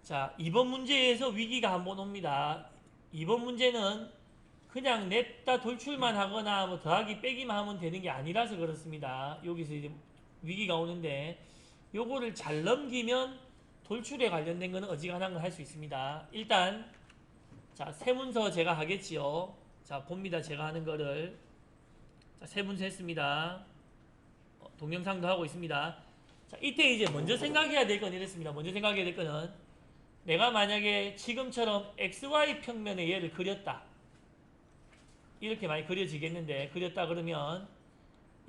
자, 이번 문제에서 위기가 한번 옵니다. 이번 문제는 그냥 냅다 돌출만 하거나 뭐 더하기 빼기만 하면 되는 게 아니라서 그렇습니다. 여기서 이제 위기가 오는데 요거를 잘 넘기면 돌출에 관련된 거는 어지간한 걸 할 수 있습니다. 일단 자, 세문서 제가 하겠지요. 자, 봅니다. 제가 하는 거를. 자, 세문서 했습니다. 동영상도 하고 있습니다. 자, 이때 이제 먼저 생각해야 될 건 이랬습니다. 먼저 생각해야 될 거는 내가 만약에 지금처럼 XY 평면의 얘를 그렸다. 이렇게 많이 그려지겠는데, 그렸다 그러면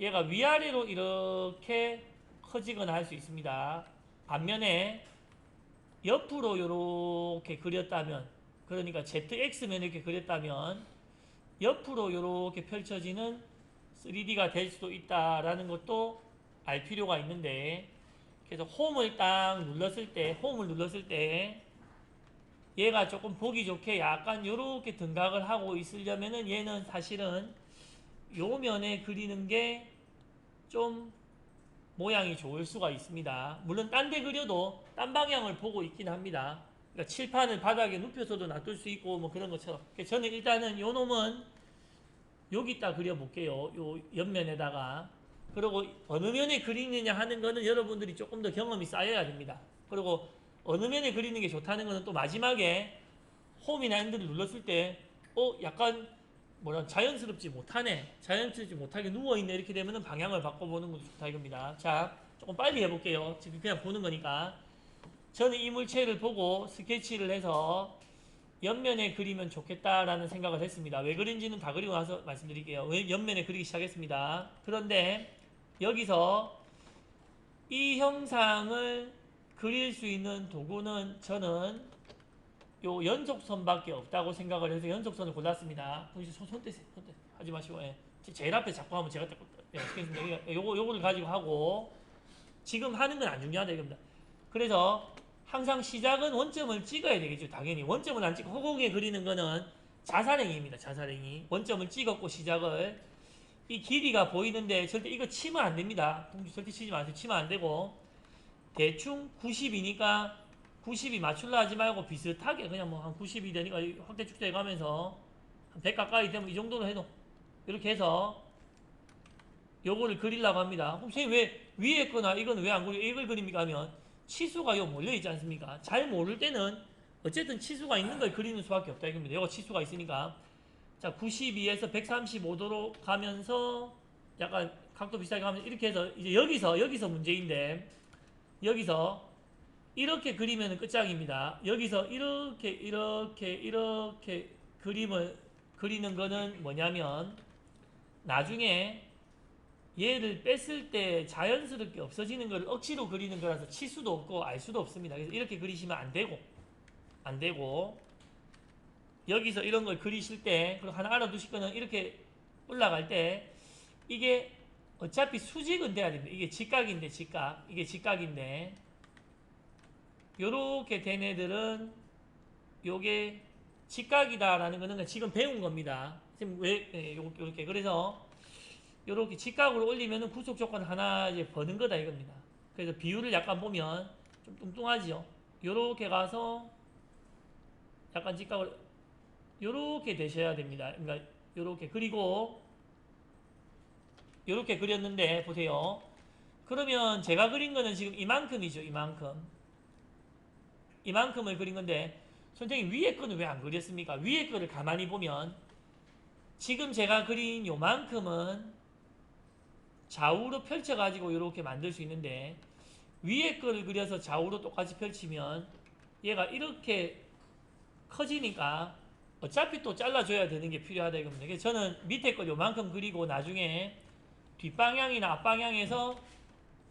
얘가 위아래로 이렇게 커지거나 할 수 있습니다. 반면에 옆으로 이렇게 그렸다면, 그러니까 ZX면 이렇게 그렸다면 옆으로 이렇게 펼쳐지는 3D가 될 수도 있다라는 것도 알 필요가 있는데, 그래서 홈을 딱 눌렀을 때, 홈을 눌렀을 때 얘가 조금 보기 좋게 약간 요렇게 등각을 하고 있으려면은 얘는 사실은 요 면에 그리는 게 좀 모양이 좋을 수가 있습니다. 물론 딴 데 그려도 딴 방향을 보고 있긴 합니다. 그러니까 칠판을 바닥에 눕혀서도 놔둘 수 있고 뭐 그런 것처럼. 그래서 저는 일단은 요 놈은 여기다 그려볼게요. 요 옆면에다가. 그리고 어느 면에 그리느냐 하는 거는 여러분들이 조금 더 경험이 쌓여야 됩니다. 그리고 어느 면에 그리는 게 좋다는 거는 또 마지막에 홈이나 핸들을 눌렀을 때 약간 뭐라 자연스럽지 못하네, 자연스럽지 못하게 누워있네, 이렇게 되면은 방향을 바꿔보는 것도 좋다 이겁니다. 자, 조금 빨리 해볼게요. 지금 그냥 보는 거니까. 저는 이 물체를 보고 스케치를 해서 옆면에 그리면 좋겠다라는 생각을 했습니다. 왜 그린지는 다 그리고 나서 말씀드릴게요. 왜 옆면에 그리기 시작했습니다. 그런데 여기서 이 형상을 그릴 수 있는 도구는 저는 요 연속선밖에 없다고 생각을 해서 연속선을 골랐습니다. 손 떼세요. 손 떼. 하지 마시고. 예. 제일 앞에 자꾸 하면 제가 떼겠습니다. 요거를 가지고 하고, 지금 하는 건 안 중요하다 이겁니다. 그래서 항상 시작은 원점을 찍어야 되겠죠. 당연히 원점을 안 찍고 허공에 그리는 거는 자살행위입니다. 자살행위. 원점을 찍었고 시작을, 이 길이가 보이는데 절대 이거 치면 안 됩니다. 동주 절대 치지 마세요. 치면 안 되고, 대충 90이니까 90이 맞출라 하지 말고 비슷하게 그냥 뭐 한 90이 되니까 확대 축소해 가면서 한 100 가까이 되면 이 정도로 해도, 이렇게 해서 요거를 그리려고 합니다. 그럼 선생님 왜 위에 거나 이건 왜 안 그리고 이걸 그립니까 하면 치수가 요 몰려 있지 않습니까? 잘 모를 때는 어쨌든 치수가 있는 걸 그리는 수밖에 없다 이겁니다. 요거 치수가 있으니까. 자, 92에서 135도로 가면서 약간 각도 비슷하게 가면서 이렇게 해서 이제 여기서 문제인데, 여기서 이렇게 그리면 끝장입니다. 여기서 이렇게 그림을 그리는 거는 뭐냐면 나중에 얘를 뺐을 때 자연스럽게 없어지는 걸 억지로 그리는 거라서 칠 수도 없고 알 수도 없습니다. 그래서 이렇게 그리시면 안 되고 여기서 이런 걸 그리실 때, 그리고 하나 알아두실 거는 이렇게 올라갈 때 이게 어차피 수직은 돼야 됩니다. 이게 직각인데 이게 직각인데 요렇게 된 애들은 요게 직각이다라는 거는 지금 배운 겁니다. 지금 요렇게 그래서 요렇게 직각으로 올리면은 구속 조건 하나 이제 버는 거다 이겁니다. 그래서 비율을 약간 보면 좀 뚱뚱하지요. 요렇게 가서 약간 직각을 요렇게 되셔야 됩니다. 그러니까 요렇게, 그리고 요렇게 그렸는데 보세요. 그러면 제가 그린 거는 지금 이만큼이죠. 이만큼을 그린 건데 선생님 위에 거는 왜 안 그렸습니까? 위에 거를 가만히 보면 지금 제가 그린 요만큼은 좌우로 펼쳐가지고 이렇게 만들 수 있는데 위에 거를 그려서 좌우로 똑같이 펼치면 얘가 이렇게 커지니까 어차피 또 잘라줘야 되는 게 필요하다 이겁니다. 그래서 저는 밑에 걸 요만큼 그리고 나중에 뒷방향이나 앞방향에서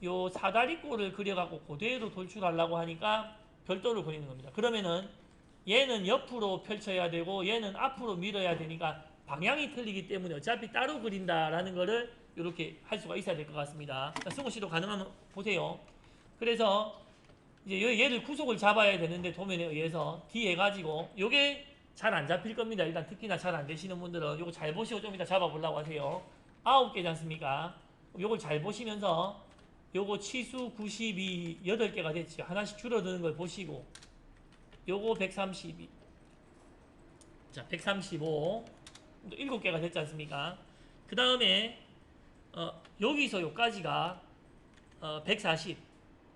요 사다리꼴을 그려갖고 그대로 돌출하려고 하니까 별도로 그리는 겁니다. 그러면은 얘는 옆으로 펼쳐야 되고 얘는 앞으로 밀어야 되니까 방향이 틀리기 때문에 어차피 따로 그린다라는 거를 이렇게 할 수가 있어야 될 것 같습니다. 승우 씨도 가능하면 보세요. 그래서 이제 얘를 구속을 잡아야 되는데 도면에 의해서 D 해가지고 요게 잘 안 잡힐 겁니다. 일단 특히나 잘 안 되시는 분들은 요거 잘 보시고 좀 이따 잡아보려고 하세요. 9개지 않습니까? 요걸 잘 보시면서 요거 치수 92 8개가 됐죠. 하나씩 줄어드는 걸 보시고 요거 132. 자, 135. 7개가 됐지 않습니까? 그 다음에 여기서 요까지가 140.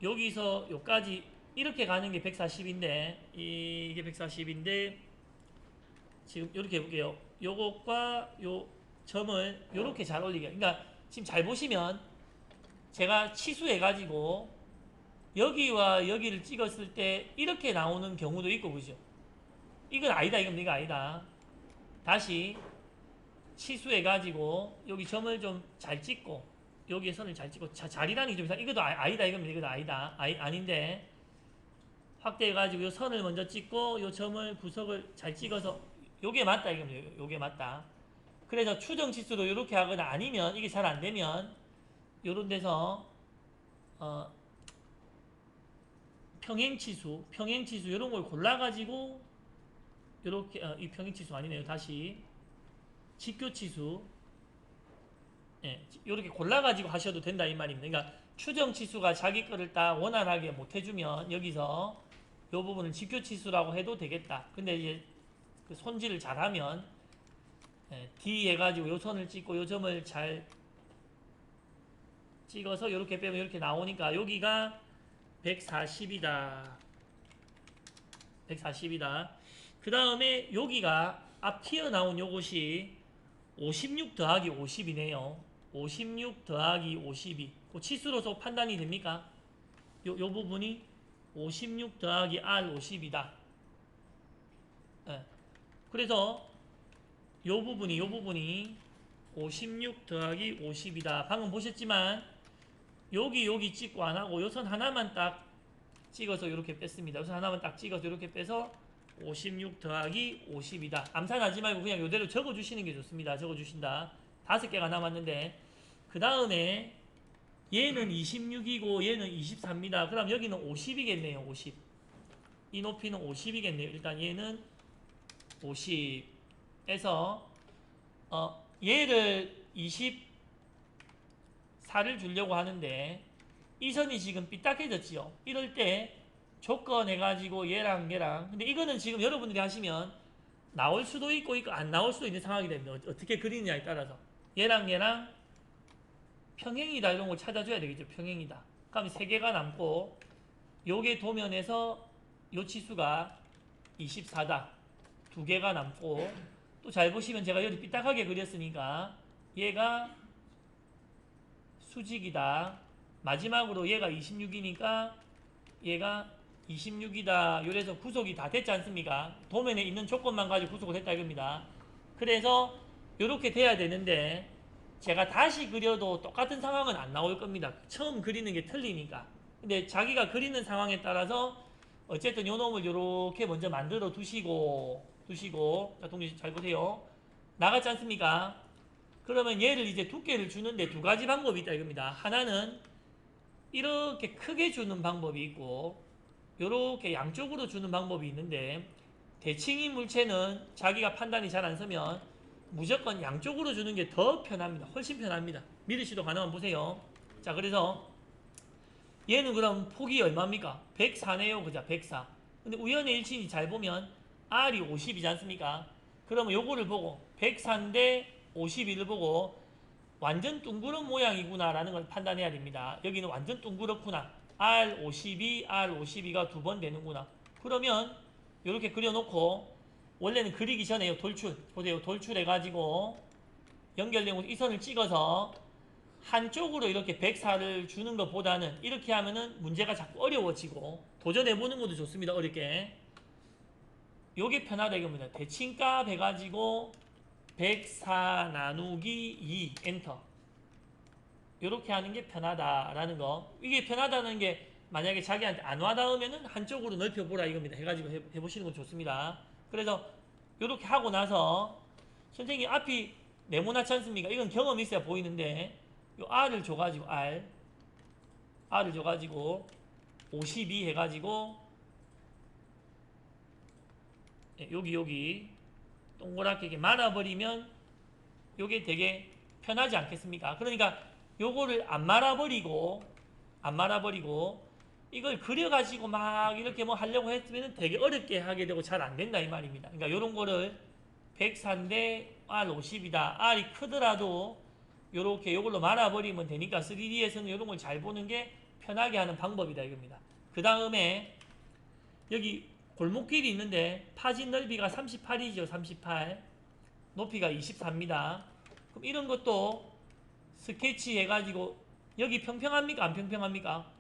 여기서 요까지 이렇게 가는 게 140인데 이게 140인데 지금 이렇게 해볼게요. 요것과 요 점을 요렇게 잘 올리게. 그러니까 지금 잘 보시면 제가 치수해가지고 여기와 여기를 찍었을 때 이렇게 나오는 경우도 있고 그죠? 이건 아니다. 이건 아니다. 다시 치수해가지고 여기 점을 좀 잘 찍고 여기에 선을 잘 찍고 자리라는 게 좀 이상. 이것도 아니다. 이것도 아니다. 아닌데 확대해가지고 이 선을 먼저 찍고 이 점을 구석을 잘 찍어서 요게 맞다. 이겁니다. 요게 맞다. 그래서 추정 치수도 이렇게 하거나 아니면 이게 잘 안 되면 요런 데서 평행치수 이런 걸 골라가지고 요렇게 이 평행치수 아니네요. 다시 직교치수 요렇게 골라가지고 하셔도 된다 이 말입니다. 그러니까 추정치수가 자기 거를 딱 원활하게 못해주면 여기서 요 부분을 직교치수라고 해도 되겠다. 근데 이제 그 손질을 잘하면 D 해가지고 요 선을 찍고 요 점을 잘 찍어서 이렇게 빼면 이렇게 나오니까 여기가 140이다. 140이다. 그 다음에 여기가 앞 튀어나온 요것이 56 더하기 50이네요. 56 더하기 52. 그 치수로서 판단이 됩니까? 요 부분이 56 더하기 R50이다. 그래서 요 부분이 56 더하기 50이다. 방금 보셨지만 여기 찍고 안 하고 요 선 하나만 딱 찍어서 이렇게 뺐습니다. 요 선 하나만 딱 찍어서 이렇게 빼서 56 더하기 50이다. 암산하지 말고 그냥 이대로 적어주시는 게 좋습니다. 적어주신다. 5개가 남았는데 그 다음에 얘는 26이고 얘는 24입니다. 그럼 여기는 50이겠네요. 50. 이 높이는 50이겠네요. 일단 얘는 50에서 얘를 24를 주려고 하는데 이 선이 지금 삐딱해졌지요. 이럴 때 조건 해가지고 얘랑 근데 이거는 지금 여러분들이 하시면 나올 수도 있고 안 나올 수도 있는 상황이 됩니다. 어떻게 그리느냐에 따라서 얘랑 평행이다 이런 걸 찾아줘야 되겠죠. 평행이다. 그럼 3개가 남고 요게 도면에서 요 치수가 24다. 2개가 남고 또 잘 보시면 제가 여기 삐딱하게 그렸으니까 얘가 수직이다. 마지막으로 얘가 26이니까 얘가 26이다. 이래서 구속이 다 됐지 않습니까? 도면에 있는 조건만 가지고 구속을 했다 이겁니다. 그래서 이렇게 돼야 되는데 제가 다시 그려도 똑같은 상황은 안 나올 겁니다. 처음 그리는 게 틀리니까. 근데 자기가 그리는 상황에 따라서 어쨌든 요 놈을 이렇게 먼저 만들어 두시고 자 동료씨 잘 보세요. 나갔지 않습니까? 그러면 얘를 이제 두께를 주는데 2가지 방법이 있다 이겁니다. 하나는 이렇게 크게 주는 방법이 있고 이렇게 양쪽으로 주는 방법이 있는데 대칭인 물체는 자기가 판단이 잘 안 서면 무조건 양쪽으로 주는 게 더 편합니다. 훨씬 편합니다. 미르씨도 가능한 보세요. 자, 그래서 얘는 그럼 폭이 얼마입니까? 104네요. 그죠? 104. 근데 우연의 일치인지 잘 보면 R이 50이지 않습니까? 그러면 요거를 보고 104인데 51을 보고 완전 둥그런 모양이구나 라는 걸 판단해야 됩니다. 여기는 완전 둥그렇구나. R52, R52가 2번 되는구나. 그러면 이렇게 그려놓고 원래는 그리기 전에 돌출 보세요. 돌출해가지고 연결된 곳 이 선을 찍어서 한쪽으로 이렇게 104를 주는 것보다는 이렇게 하면은 문제가 자꾸 어려워지고 도전해보는 것도 좋습니다. 어렵게. 요게 편하다 이겁니다. 대칭값 해가지고 104 나누기 2 엔터. 요렇게 하는 게 편하다라는 거. 이게 편하다는 게 만약에 자기한테 안 와닿으면은 한쪽으로 넓혀보라 이겁니다. 해가지고 해보시는 건 좋습니다. 그래서 요렇게 하고 나서 선생님 앞이 네모나지 않습니까? 이건 경험이 있어야 보이는데 요 R을 줘가지고 R을 줘가지고 52 해가지고 여기 동그랗게 이렇게 말아버리면 요게 되게 편하지 않겠습니까? 그러니까 요거를 안 말아버리고 이걸 그려가지고 막 이렇게 뭐 하려고 했으면 되게 어렵게 하게 되고 잘 안 된다 이 말입니다. 그러니까 이런 거를 104인데 R50이다. R이 크더라도 요렇게 요걸로 말아버리면 되니까 3D에서는 이런 걸 잘 보는 게 편하게 하는 방법이다 이겁니다. 그 다음에 여기 골목길이 있는데 파진 넓이가 38이죠. 38. 높이가 24입니다. 그럼 이런 것도 스케치 해가지고 여기 평평합니까? 안 평평합니까?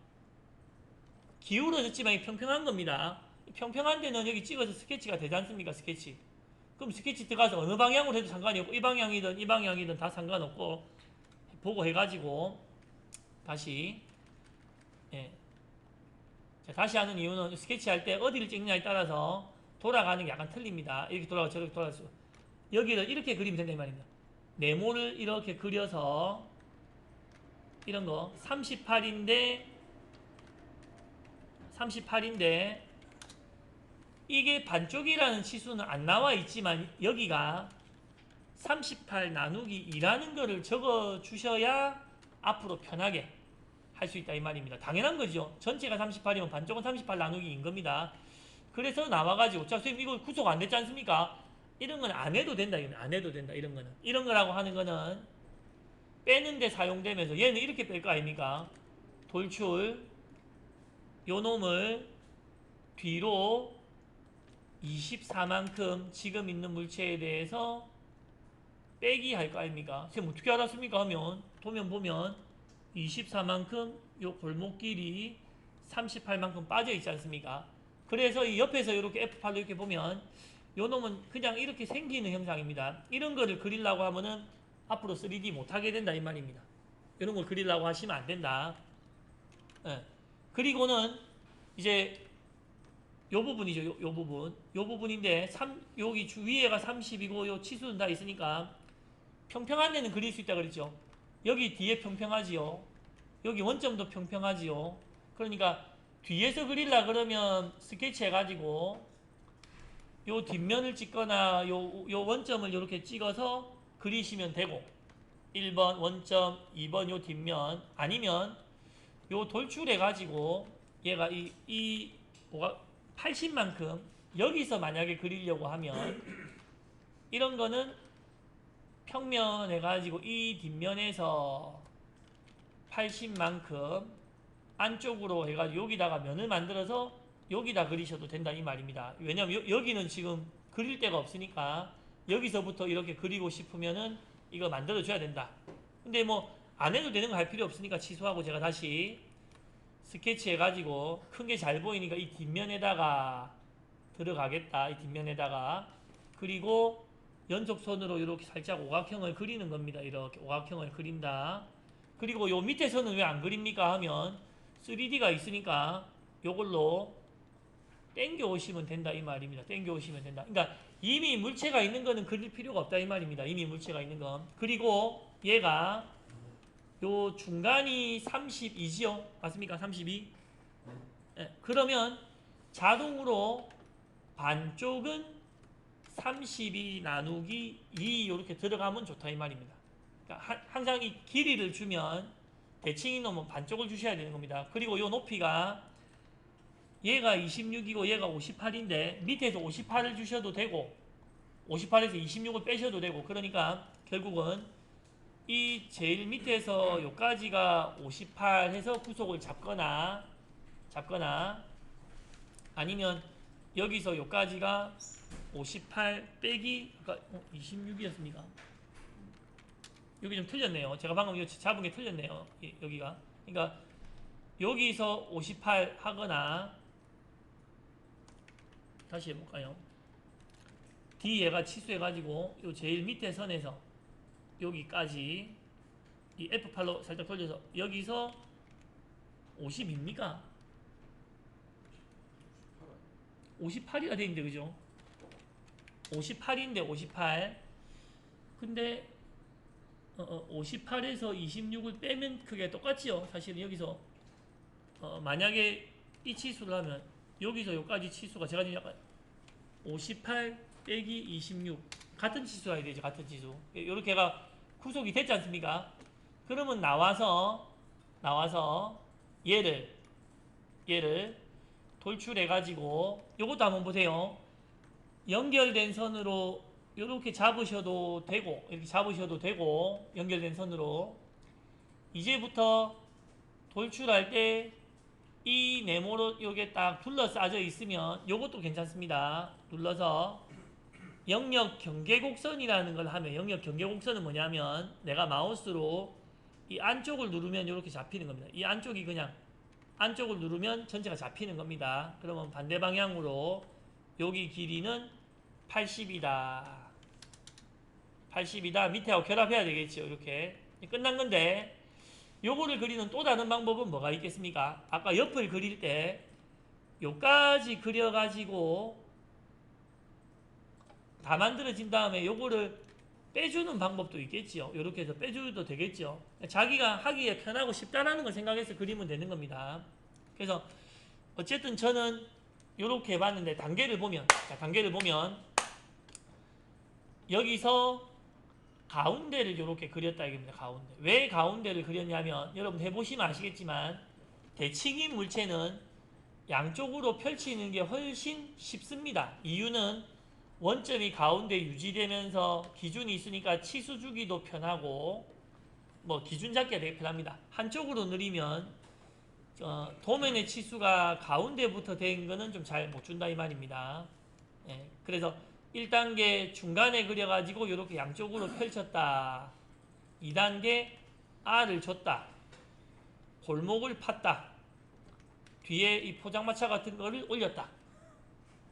기울어졌지만 평평한 겁니다. 평평한 데는 여기 찍어서 스케치가 되지 않습니까? 스케치. 그럼 스케치 들어가서 어느 방향으로 해도 상관이 없고 이 방향이든 이 방향이든 다 상관없고 보고 해가지고 다시 예. 자, 다시 하는 이유는 스케치할 때 어디를 찍느냐에 따라서 돌아가는 게 약간 틀립니다. 이렇게 돌아가고 저렇게 돌아가고 여기를 이렇게 그리면 된다 이 말입니다. 네모를 이렇게 그려서 이런 거 38인데 이게 반쪽이라는 치수는 안 나와 있지만 여기가 38 나누기 2라는 거를 적어 주셔야 앞으로 편하게 할 수 있다 이 말입니다. 당연한 거죠. 전체가 38이면 반쪽은 38 나누기 2인 겁니다. 그래서 나와가지고 자 선생님 이거 구속 안 됐지 않습니까? 이런 건 안 해도 된다. 안 해도 된다. 이런 거는. 이런 거라고 하는 거는 빼는데 사용되면서 얘는 이렇게 뺄 거 아닙니까? 돌출 요 놈을 뒤로 24만큼 지금 있는 물체에 대해서 빼기 할 거 아닙니까? 선생님 어떻게 알았습니까? 하면 도면 보면 24만큼 요 골목길이 38만큼 빠져 있지 않습니까? 그래서 이 옆에서 이렇게 F8로 이렇게 보면 요 놈은 그냥 이렇게 생기는 형상입니다. 이런 거를 그리려고 하면은 앞으로 3D 못하게 된다 이 말입니다. 이런 걸 그리려고 하시면 안 된다. 예. 그리고는 이제 요 부분이죠. 요 부분. 요 부분인데 여기 위에가 30이고 요 치수는 다 있으니까 평평한 데는 그릴 수 있다 그랬죠. 여기 뒤에 평평하지요. 여기 원점도 평평하지요. 그러니까 뒤에서 그리려 그러면 스케치 해가지고 요 뒷면을 찍거나 요 원점을 이렇게 찍어서 그리시면 되고 1번 원점, 2번 요 뒷면 아니면 요 돌출해가지고 얘가 이 80만큼 여기서 만약에 그리려고 하면 이런 거는 평면 해가지고 이 뒷면에서 80만큼 안쪽으로 해가지고 여기다가 면을 만들어서 여기다 그리셔도 된다 이 말입니다. 왜냐면 여기는 지금 그릴 데가 없으니까 여기서부터 이렇게 그리고 싶으면은 이거 만들어 줘야 된다. 근데 뭐 안 해도 되는 거 할 필요 없으니까 취소하고 제가 다시 스케치 해가지고 큰 게 잘 보이니까 이 뒷면에다가 들어가겠다. 이 뒷면에다가 그리고 연속선으로 이렇게 살짝 오각형을 그리는 겁니다. 이렇게 오각형을 그린다. 그리고 요 밑에서는 왜 안 그립니까 하면 3D가 있으니까 요걸로 땡겨 오시면 된다 이 말입니다. 땡겨 오시면 된다. 그러니까 이미 물체가 있는 거는 그릴 필요가 없다 이 말입니다. 이미 물체가 있는 건. 그리고 얘가 요 중간이 32지요. 맞습니까? 32. 네. 그러면 자동으로 반쪽은 32 나누기 2 이렇게 들어가면 좋다 이 말입니다. 그러니까 항상 이 길이를 주면 대칭이 넘으면 반쪽을 주셔야 되는 겁니다. 그리고 요 높이가 얘가 26이고 얘가 58인데 밑에서 58을 주셔도 되고 58에서 26을 빼셔도 되고 그러니까 결국은 이 제일 밑에서 요까지가 58 해서 구속을 잡거나 아니면 여기서 요까지가 58 빼기 26이었습니까? 여기 좀 틀렸네요. 제가 방금 이거 잡은 게 틀렸네요. 여기가. 그러니까 여기서 58 하거나 다시 해볼까요? D 얘가 치수해가지고 요 제일 밑에 선에서 여기까지 이 F8로 살짝 돌려서 여기서 50입니까? 58이라 돼 있는데 그죠? 58인데 58 근데 58에서 26을 빼면 그게 똑같지요. 사실은 여기서 만약에 이 치수를 하면 여기서 여기까지 치수가 제가 지금 약간 58 빼기 26 같은 치수가 해야 되죠. 같은 치수. 이렇게가 구속이 됐지 않습니까? 그러면 나와서 얘를 얘를 돌출해 가지고 요것도 한번 보세요. 연결된 선으로 이렇게 잡으셔도 되고 이렇게 잡으셔도 되고 연결된 선으로 이제부터 돌출할 때 이 네모로 요게 딱 둘러싸져 있으면 요것도 괜찮습니다. 눌러서 영역 경계곡선이라는 걸 하면 영역 경계곡선은 뭐냐면 내가 마우스로 이 안쪽을 누르면 이렇게 잡히는 겁니다. 이 안쪽이 그냥 안쪽을 누르면 전체가 잡히는 겁니다. 그러면 반대 방향으로 여기 길이는 80이다. 80이다. 밑에하고 결합해야 되겠죠. 이렇게 끝난 건데 요거를 그리는 또 다른 방법은 뭐가 있겠습니까? 아까 옆을 그릴 때 요까지 그려가지고 다 만들어진 다음에 요거를 빼주는 방법도 있겠지요. 이렇게 해서 빼줘도 되겠죠. 자기가 하기에 편하고 쉽다라는 걸 생각해서 그리면 되는 겁니다. 그래서 어쨌든 저는 이렇게 해봤는데 단계를 보면 여기서 가운데를 이렇게 그렸다 이겁니다. 가운데. 왜 가운데를 그렸냐면 여러분 해보시면 아시겠지만 대칭인 물체는 양쪽으로 펼치는 게 훨씬 쉽습니다. 이유는 원점이 가운데 유지되면서 기준이 있으니까 치수 주기도 편하고 뭐 기준 잡기가 되게 편합니다. 한쪽으로 느리면 도면의 치수가 가운데부터 된 거는 좀 잘 못 준다 이 말입니다. 예, 그래서 1단계 중간에 그려가지고 이렇게 양쪽으로 펼쳤다. 2단계 R을 줬다. 골목을 팠다. 뒤에 이 포장마차 같은 거를 올렸다.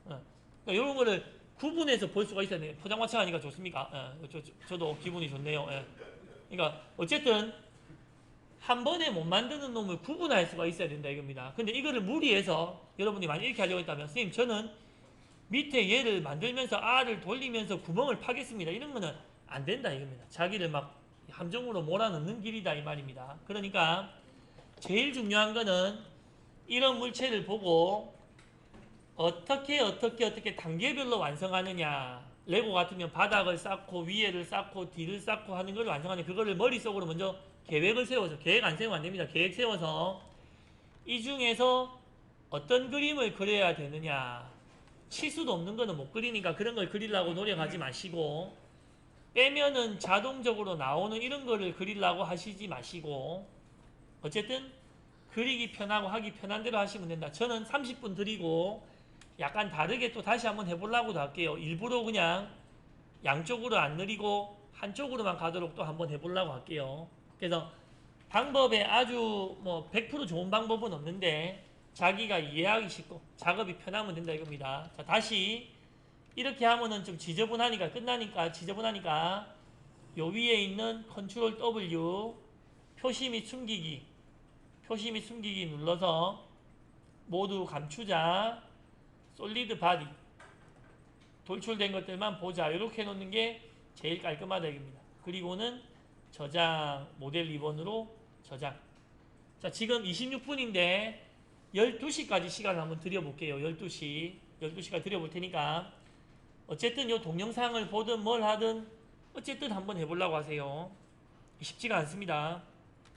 그러니까 이런 거를 구분해서 볼 수가 있어야 돼요. 포장마차가 하니까 좋습니까? 예, 저도 기분이 좋네요. 예. 그러니까 어쨌든 한 번에 못 만드는 놈을 구분할 수가 있어야 된다 이겁니다. 근데 이거를 무리해서 여러분이 만약 이렇게 하려고 했다면 선생님 저는 밑에 얘를 만들면서 R을 돌리면서 구멍을 파겠습니다. 이런 거는 안 된다 이겁니다. 자기를 막 함정으로 몰아넣는 길이다 이 말입니다. 그러니까 제일 중요한 거는 이런 물체를 보고 어떻게 단계별로 완성하느냐. 레고 같으면 바닥을 쌓고 위에를 쌓고 뒤를 쌓고 하는 걸 완성하는 그거를 머릿속으로 먼저 계획을 세워서 계획 안 세우면 안 됩니다. 계획 세워서 이 중에서 어떤 그림을 그려야 되느냐. 치수도 없는 거는 못 그리니까 그런 걸 그리려고 노력하지 마시고 빼면은 자동적으로 나오는 이런 거를 그리려고 하시지 마시고 어쨌든 그리기 편하고 하기 편한 대로 하시면 된다. 저는 30분 드리고 약간 다르게 또 다시 한번 해보려고도 할게요. 일부러 그냥 양쪽으로 안 느리고 한쪽으로만 가도록 또 한번 해보려고 할게요. 그래서 방법에 아주 뭐 100% 좋은 방법은 없는데 자기가 이해하기 쉽고 작업이 편하면 된다 이겁니다. 자, 다시 이렇게 하면은 좀 지저분하니까 끝나니까 지저분하니까 요 위에 있는 컨트롤 W 표시 및 숨기기 눌러서 모두 감추자. 솔리드 바디 돌출된 것들만 보자. 이렇게 해놓는 게 제일 깔끔하다 이겁니다. 그리고는 저장 모델 리본으로 저장. 자, 지금 26분인데 12시까지 시간을 한번 드려볼게요. 12시까지 드려볼 테니까 어쨌든 이 동영상을 보든 뭘 하든 어쨌든 한번 해보려고 하세요. 쉽지가 않습니다.